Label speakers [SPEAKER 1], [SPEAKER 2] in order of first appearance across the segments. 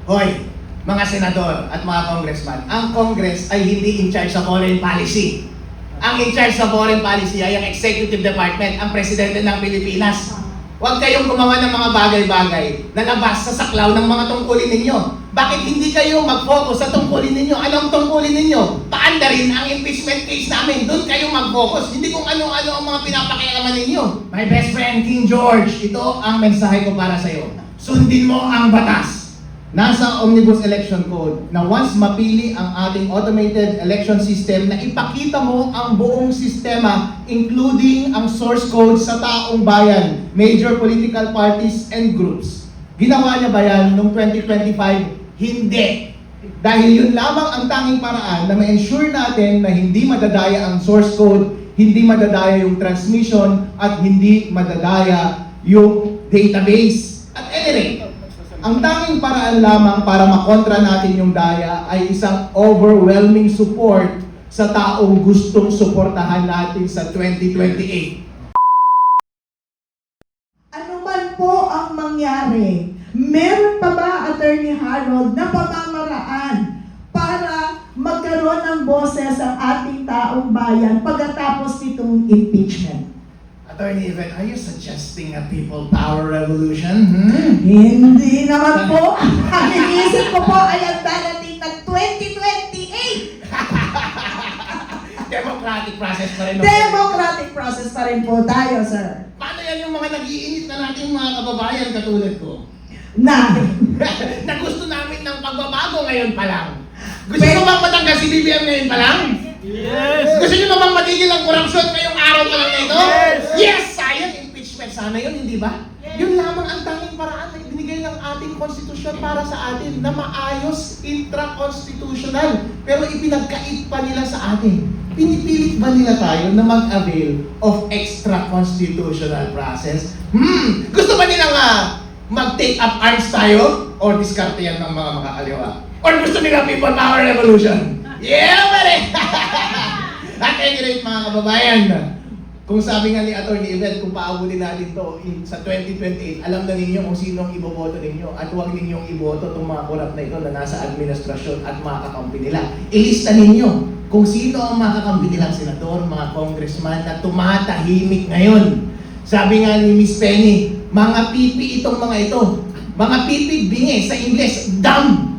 [SPEAKER 1] Hoy, mga senador at mga congressman, ang Congress ay hindi in charge sa foreign policy. Ang in charge sa foreign policy ay ang Executive Department, ang Presidente ng Pilipinas. Huwag kayong gumawa ng mga bagay-bagay na labas sa saklaw ng mga tungkulin ninyo. Bakit hindi kayo mag-focus sa tungkulin ninyo? Anong tungkulin ninyo? Paandarin ang impeachment case namin. Doon kayo mag-focus. Hindi kung ano-ano ang mga pinapakialaman ninyo. My best friend, King George, ito ang mensahe ko para sa'yo. Sundin mo ang batas. Nasa Omnibus Election Code na once mapili ang ating automated election system na ipakita mo ang buong sistema including ang source code sa taong bayan, major political parties and groups. Ginawa niya ba yan noong 2025? Hindi. Dahil yun lamang ang tanging paraan na ma-ensure natin na hindi madadaya ang source code, hindi madadaya yung transmission, at hindi madadaya yung database. At any rate, ang tanging paraan lamang para makontra natin yung daya ay isang overwhelming support sa taong gustong suportahan natin sa 2028.
[SPEAKER 2] Ano man po ang mangyari, meron pa ba, Attorney Harold, na pamamaraan para magkaroon ng boses ang ating taong bayan pagkatapos nitong impeachment?
[SPEAKER 1] Attorney Yvette, are you suggesting a people power revolution?
[SPEAKER 2] Hindi naman po. Ang iniisip ko po ay ang darating na 2028.
[SPEAKER 1] Democratic process pa rin.
[SPEAKER 2] Democratic process pa rin po tayo, sir.
[SPEAKER 1] Paano yan yung mga nag-iinit na nating mga kababayan katulad ko?
[SPEAKER 2] Na,
[SPEAKER 1] Na gusto namin ng pagbabago ngayon pa lang. Gusto nyo bang matanggal si BBM ngayon pa lang?
[SPEAKER 3] Yes!
[SPEAKER 1] Gusto nyo bang matigil ang korupsyon ngayong araw pa lang na ito?
[SPEAKER 3] Yes!
[SPEAKER 1] Yes! Sayang, impeachment sana yun, hindi ba? Yun lamang ang tanging paraan na ibinigay ng ating konstitusyon para sa atin na maayos, intra-constitutional. Pero ipinagkait pa nila sa atin. Pinipilit ba nila tayo na mag-avail of extra-constitutional process? Gusto ba nilang mag-take up arms tayo? Or diskarte yan ng mga makakaliwa? Or gusto nila people power revolution? Yeah, pare! At any rate, mga kababayan, kung sabi nga ni Atty. Yvette, kung paabutin natin to sa 2028, alam na ninyo kung sinong iboboto ninyo at huwag ninyong iboto itong mga kurap na ito na nasa administrasyon at mga kakampi nila. Ilista ninyo kung sino ang mga kakampi nilang senador, mga congressman na tumatahimik ngayon. Sabi nga ni Miss Penny, mga pipi itong mga ito. Mga pipi, bingi, sa Ingles, dumb.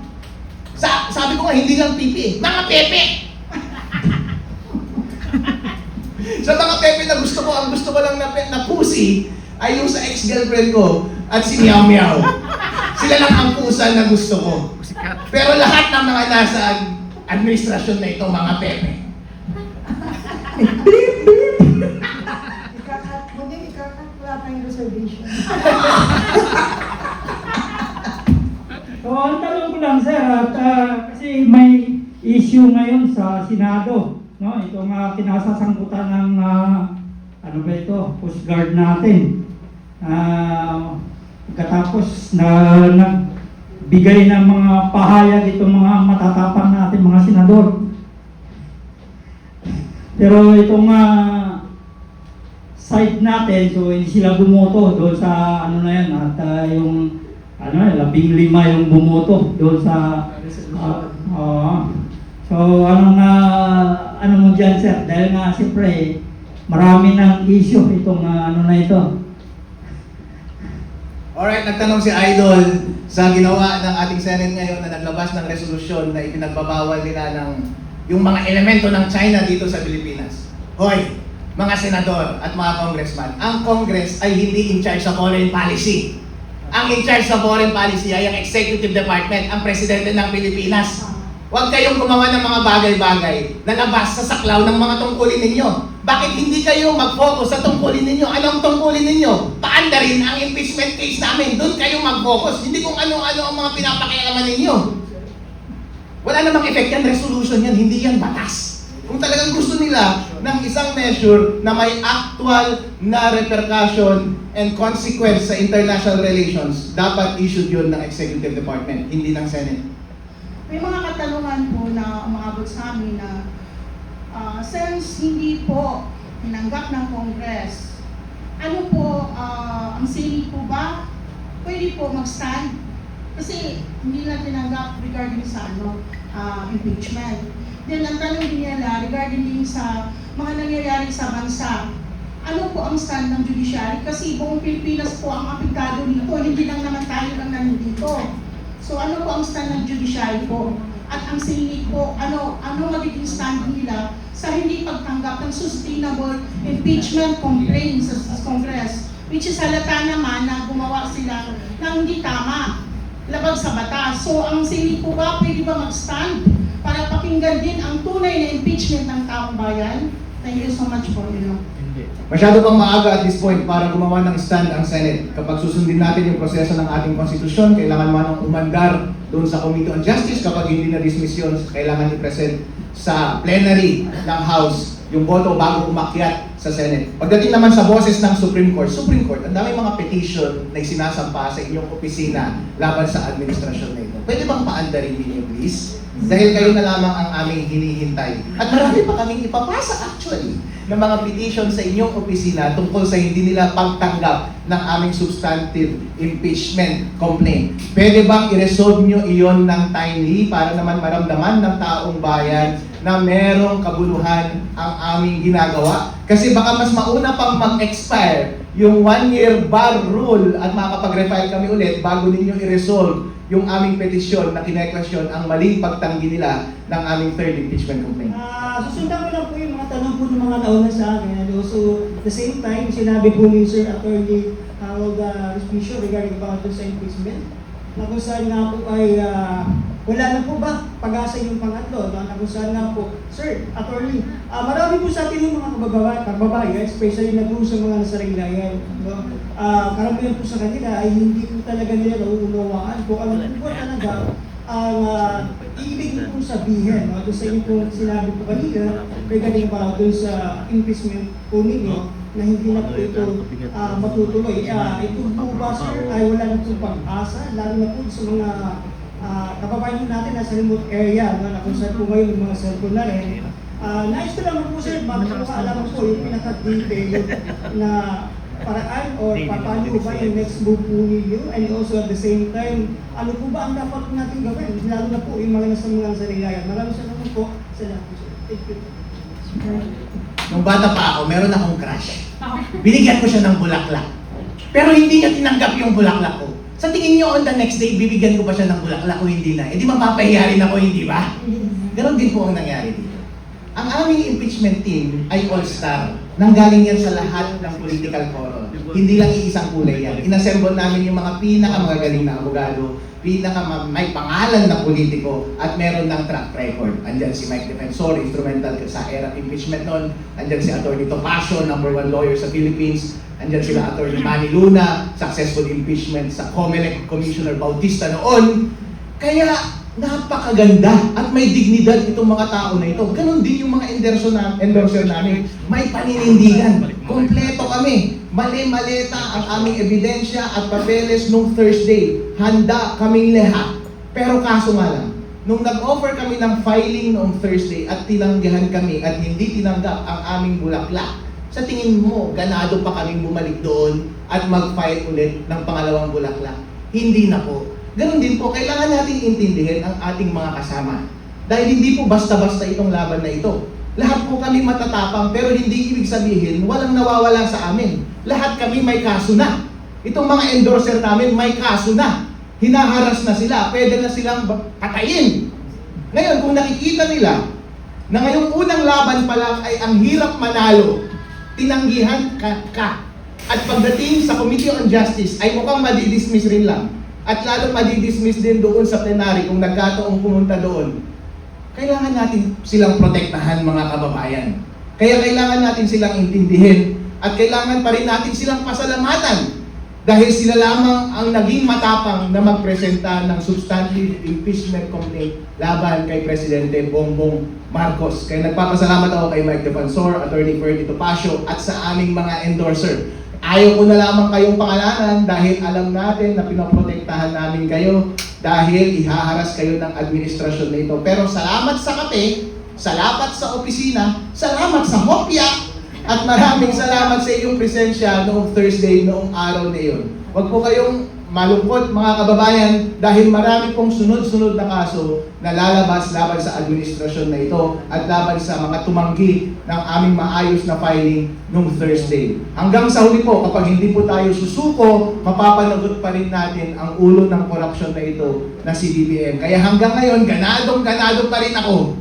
[SPEAKER 1] Sabi ko nga, hindi lang pipi, mga pepe. Sa mga pepe na gusto ko, ang gusto ko lang na pussy ay yung sa ex-girlfriend ko at si Meow Meow. Sila lang ang pusa na gusto ko. Pero lahat ng mga nasa administrasyon na ito, mga pepe.
[SPEAKER 2] ikakat, wala tayong reservation.
[SPEAKER 3] So, ang tanong ko lang, sir, at kasi may issue ngayon sa Senado, no? Itong kinasasangkutan ng, ano ba ito, Coast Guard natin. Pagkatapos na nagbigay ng mga pahayag itong mga matatapang natin, mga senador. Pero itong side natin, so hindi sila bumoto doon sa ano na yan, at yung 15 yung bumoto doon sa so ano mo dyan, sir, dahil nga siyempre marami ng issue itong ano na ito.
[SPEAKER 1] Alright, nagtanong si Idol sa ginawa ng ating Senate ngayon na naglabas ng resolusyon na ipinagbabawal nila ng yung mga elemento ng China dito sa Pilipinas. Hoy, mga senador at mga congressman, ang Congress ay hindi in charge sa foreign policy. Ang in charge sa foreign policy ay ang Executive Department, ang Presidente ng Pilipinas. Huwag kayong gumawa ng mga bagay-bagay na labas sa saklaw ng mga tungkulin ninyo. Bakit hindi kayo mag-focus sa tungkulin ninyo? Anong tungkulin ninyo? Paandarin ang impeachment case namin. Doon kayo mag-focus. Hindi kung ano-ano ang mga pinapakialaman ninyo. Wala namang effect yan, resolution yan, hindi yan batas. Kung talagang gusto nila ng isang measure na may actual na repercussion and consequence sa international relations, dapat issued yun ng Executive Department, hindi ng Senate.
[SPEAKER 4] May mga katanungan po na umabot sa amin na since hindi po tinanggap ng Congress, ano po, ang Senate po ba pwede po mag-stand Kasi hindi na tinanggap regarding sa impeachment. Then ang tanong din nila regarding din sa mga nangyayari sa bansa. Ano po ang stand ng judiciary? Kasi buong Pilipinas po ang apektado dito, hindi lang naman tayo lang nandito. So ano po ang stand ng judiciary po? At ang sinig po, ano magiging stand nila sa hindi pagtanggap ng sustainable impeachment complaint sa Congress? Which is halata naman na gumawa sila ng hindi tama, labag sa batas. So ang sinig po ba, pwede ba mag-stand para pakinggan din ang tunay na impeachment ng taong bayan? Thank you so much po.
[SPEAKER 1] Masyado pang maaga at this point para gumawa ng stand ang Senate. Kapag susundin natin yung proseso ng ating konstitusyon, kailangan man umandar doon sa Committee on Justice. Kapag hindi na-dismiss yun, kailangan i-present sa plenary ng House yung boto bago umakyat sa Senate. Pagdating naman sa boses ng Supreme Court, ang daming mga petition na isinasampa sa inyong opisina laban sa administrasyon na ito. Pwede bang paandarin ninyo, please? Dahil kayo na lamang ang aming hinihintay. At marami pa kaming ipapasa actually ng mga petition sa inyong opisina tungkol sa hindi nila pagtanggap ng aming substantive impeachment complaint. Pwede bang i-resolve nyo iyon ng timely para naman maramdaman ng taong bayan na merong kabuluhan ang aming ginagawa? Kasi baka mas mauna pang mag-expire yung 1-year bar rule at makakapag-refile kami ulit bago ninyo i-resolve yung aming petisyon na kine-question ang maling pagtanggi nila ng aming third impeachment complaint.
[SPEAKER 5] Susundan ko lang po yung mga tanong po ng mga nauna sa akin. And also, at the same time, sinabi po ni Sir Attorney Harold Respicio regarding about sa impeachment, na kung saan nga po ay wala na po ba pag-asa yung pangatlo, no? Na kung saan nga po, Sir Attorney, marami po sa atin yung mga kababayan, especially na po sa mga nasariglayan, no? Karamihan po sa kanila ay hindi po talaga nila nauunawaan po ano po talaga ang ibig po sabihin, no? Doon sa inyo po sinabi po kanina regarding about doon sa impeachment po ninyo na hindi na po ito matutuloy. Ito po ba, sir, ay wala na po pag-asa, lalo na po sa mga kababayan natin na sa remote area, no? Na kung saan po ngayon yung mga cellphone na rin. Nais ko lang po, sir, makakaalam po yung pinaka-detail na paraan o paano ba yung next move po ninyo, and also at the same time, ano po ba ang dapat natin gawin, lalo na po yung mga nasa mga sarilayan. Maraming salamat po. Salamat po, sir. Thank you.
[SPEAKER 1] Nung bata pa ako, meron akong crush. Binigyan ko siya ng bulaklak. Pero hindi niya tinanggap yung bulaklak ko. Sa tingin niyo, on the next day, bibigyan ko pa siya ng bulaklak o hindi na? Eh di mapapahiya rin ako, hindi ba? Ganon din po ang nangyari dito. Ang aming impeachment team ay all-star. Nanggaling yan sa lahat ng political forum. Hindi lang iisang kulay yan. Inassemble namin yung mga pinakamagagaling na abogado, may pangalan na politiko, at meron ng track record. Andyan si Mike Defensor, instrumental sa era impeachment noon. Andyan si Atty. Topacio, #1 lawyer sa Philippines. Andyan sila Atty. Manny Luna, successful impeachment sa COMELEC Commissioner Bautista noon. Kaya napakaganda at may dignidad itong mga tao na ito. Ganon din yung mga endorser namin. May paninindigan. Kompleto kami. Mali-maleta ang aming ebidensya at papeles nung Thursday. Handa kaming lahat. Pero kaso nga lang, nung nag-offer kami ng filing noong Thursday at tinanggihan kami at hindi tinanggap ang aming bulaklak, sa tingin mo, ganado pa kaming bumalik doon at mag-file ulit ng pangalawang bulaklak? Hindi na po. Ganon din po, kailangan nating intindihin ang ating mga kasama. Dahil hindi po basta-basta itong laban na ito. Lahat po kami matatapang, pero hindi ibig sabihin walang nawawala sa amin. Lahat kami may kaso na. Itong mga endorser namin may kaso na. Hinaharas na sila, pwede na silang patayin. Ngayon, kung nakikita nila na ngayong unang laban pa lang ay ang hirap manalo, tinanggihan ka. At pagdating sa Committee on Justice ay mukhang madidismiss rin lang. At lalong madidismiss din doon sa plenary kung nagkataong pumunta doon. Kailangan natin silang protektahan, mga kababayan. Kaya kailangan natin silang intindihin at kailangan pa rin natin silang pasalamatan dahil sila lamang ang naging matapang na magpresenta ng substantive impeachment complaint laban kay Presidente Bongbong Marcos. Kaya nagpapasalamat ako kay Mike Defensor, Atty. Ferdy Topacio at sa aming mga endorser. Ayaw ko na lamang kayong pangalanan dahil alam natin na pinoprotektahan namin kayo dahil ihaharas kayo ng administrasyon na ito. Pero salamat sa kape, salamat sa opisina, salamat sa hopya, at maraming salamat sa iyong presensya noong Thursday, noong araw na iyon. Huwag po kayong malungkot mga kababayan dahil marami pong sunod-sunod na kaso na lalabas laban sa administrasyon na ito at laban sa mga tumanggi ng aming maayos na filing nung Thursday. Hanggang sa huli po, kapag hindi po tayo susuko, mapapanagot pa rin natin ang ulo ng korupsyon na ito na si BBM. Kaya hanggang ngayon, ganadong-ganado pa rin ako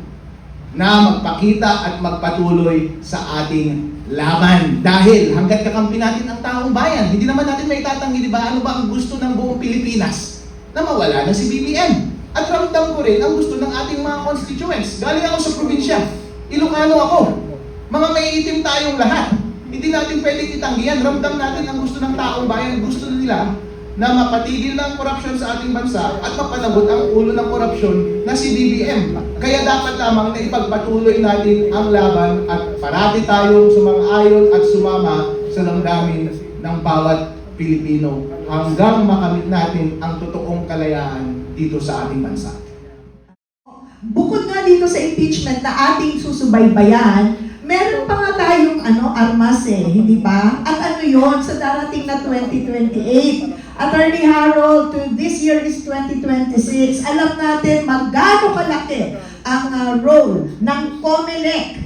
[SPEAKER 1] na magpakita at magpatuloy sa ating laban. Dahil hanggat kakampi natin ang taong bayan, hindi naman natin may tatanggi, di ba? Ano ba ang gusto ng buong Pilipinas? Na mawala na si BBM. At ramdam ko rin ang gusto ng ating mga constituents. Galing ako sa probinsya. Ilocano ako. Mga maiitim tayong lahat. Hindi natin pwedeng itanggihan. Ramdam natin ang gusto ng taong bayan. Gusto nila na mapatigil ng korupsyon sa ating bansa at mapanagot ang ulo ng korupsyon na si BBM. Kaya dapat lamang na ipagpatuloy natin ang laban at parati tayong sumang-ayon at sumama sa damdamin ng bawat Pilipino hanggang makamit natin ang totoong kalayaan dito sa ating bansa.
[SPEAKER 2] Bukod nga dito sa impeachment na ating susubaybayan, meron pa nga tayong armas hindi ba? At ano yon sa darating na 2028? Attorney Harold, this year is 2026. Alam natin maggaano kalaki ang role ng COMELEC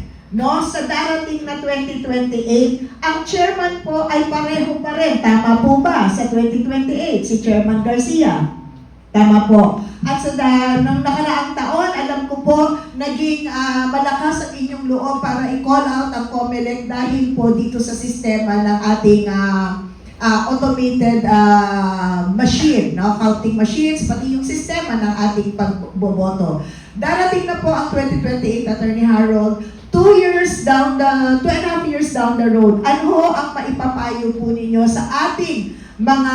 [SPEAKER 2] sa darating na 2028. Ang chairman po ay pareho pa rin. Tama po ba? Sa 2028, si Chairman Garcia. Tama po. At nung nakaraang taon, alam ko po, naging malakas ang inyong loob para i-call out ang COMELEC dahil po dito sa sistema ng ating automated machine, counting machines, pati yung sistema ng ating pagboboto. Darating na po ang 2028, Attorney Harold, 2.5 years down the road. Ano ho ang maipapayo po ninyo sa ating mga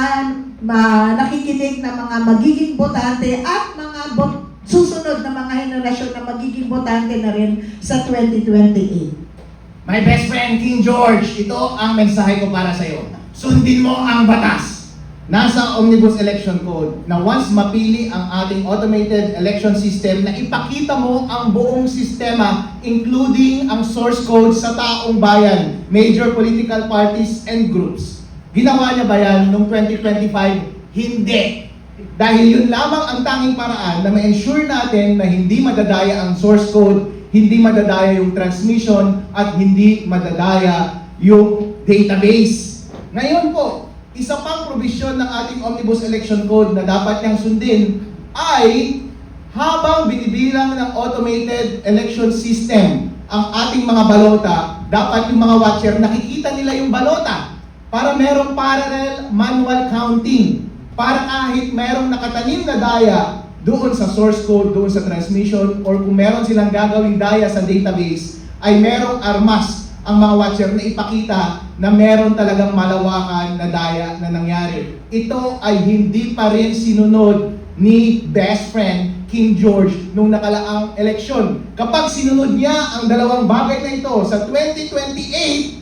[SPEAKER 2] nakikinig na mga magiging botante at mga susunod na mga henerasyon na magiging botante na rin sa 2028?
[SPEAKER 1] My best friend, King George, ito ang mensahe ko para sa iyo. Sundin mo ang batas. Nasa Omnibus Election Code na once mapili ang ating automated election system na ipakita mo ang buong sistema including ang source code sa taong bayan, major political parties and groups. Ginawa niya ba yan noong 2025? Hindi. Dahil yun lamang ang tanging paraan na ma-ensure natin na hindi madadaya ang source code, hindi madadaya yung transmission, at hindi madadaya yung database. Ngayon po, isa pang probisyon ng ating Omnibus Election Code na dapat niyang sundin ay habang binibilang ng automated election system ang ating mga balota, dapat yung mga watcher nakikita nila yung balota para merong parallel manual counting, para kahit merong nakatanim na daya doon sa source code, doon sa transmission, or kung meron silang gagawing daya sa database, ay merong armas ang mga watcher na ipakita na meron talagang malawakan na daya na nangyari. Ito ay hindi pa rin sinunod ni best friend King George nung nakalaang eleksyon. Kapag sinunod niya ang dalawang bagay na ito sa 2028,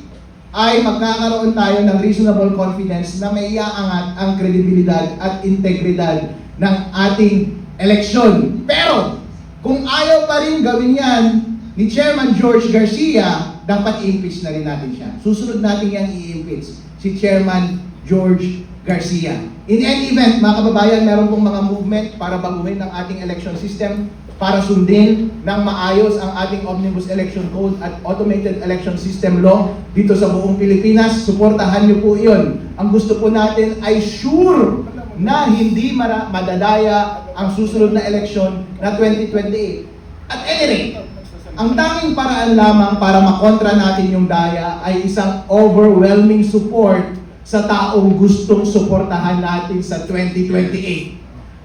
[SPEAKER 1] ay magkakaroon tayo ng reasonable confidence na may iaangat ang kredibilidad at integridad ng ating eleksyon. Pero kung ayaw pa rin gawin yan ni Chairman George Garcia, dapat i-impeach na rin natin siya. Susunod natin yang i-impeach si Chairman George Garcia. In any event, mga kababayan, meron pong mga movement para baguhin ang ating election system, para sundin ng maayos ang ating Omnibus Election Code at Automated Election System Law dito sa buong Pilipinas. Suportahan niyo po iyon. Ang gusto po natin ay sure na hindi madadaya ang susunod na eleksyon na 2028. At any rate, ang tanging paraan lamang para makontra natin yung daya ay isang overwhelming support sa taong gustong suportahan natin sa 2028.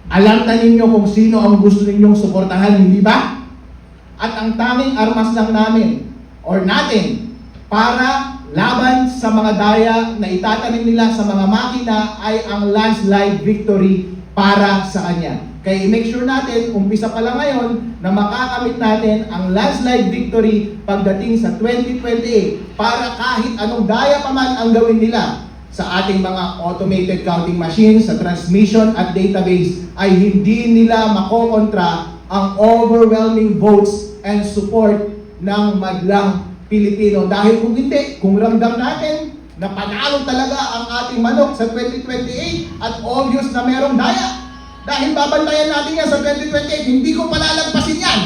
[SPEAKER 1] Alam na ninyo kung sino ang gusto ninyong suportahan, hindi ba? At ang tanging armas lang namin or natin para laban sa mga daya na itatanim nila sa mga makina ay ang landslide victory para sa kanya. Kaya i-make sure natin, umpisa pa lang ngayon, na makakamit natin ang landslide victory pagdating sa 2028 para kahit anong daya pa man ang gawin nila sa ating mga automated counting machines, sa transmission at database, ay hindi nila makokontra ang overwhelming votes and support ng madlang Pilipino. Dahil kung hindi, kung ramdam natin na panalo talaga ang ating manok sa 2028 at obvious na merong daya. Dahil babantayan natin yan sa 2028, hindi ko palalagpasin yan.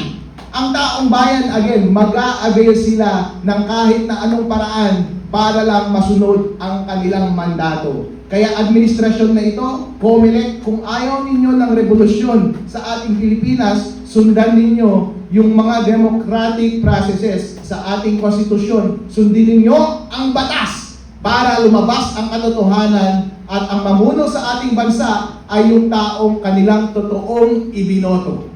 [SPEAKER 1] Ang taong bayan, again, mag-a-avail sila ng kahit na anong paraan para lang masunod ang kanilang mandato. Kaya administrasyon na ito, COMELEC, kung ayaw ninyo ng revolusyon sa ating Pilipinas, sundan ninyo yung mga democratic processes sa ating konstitusyon. Sundin ninyo ang batas para lumabas ang katotohanan at ang mamuno sa ating bansa ay yung taong kanilang totoong ibinoto.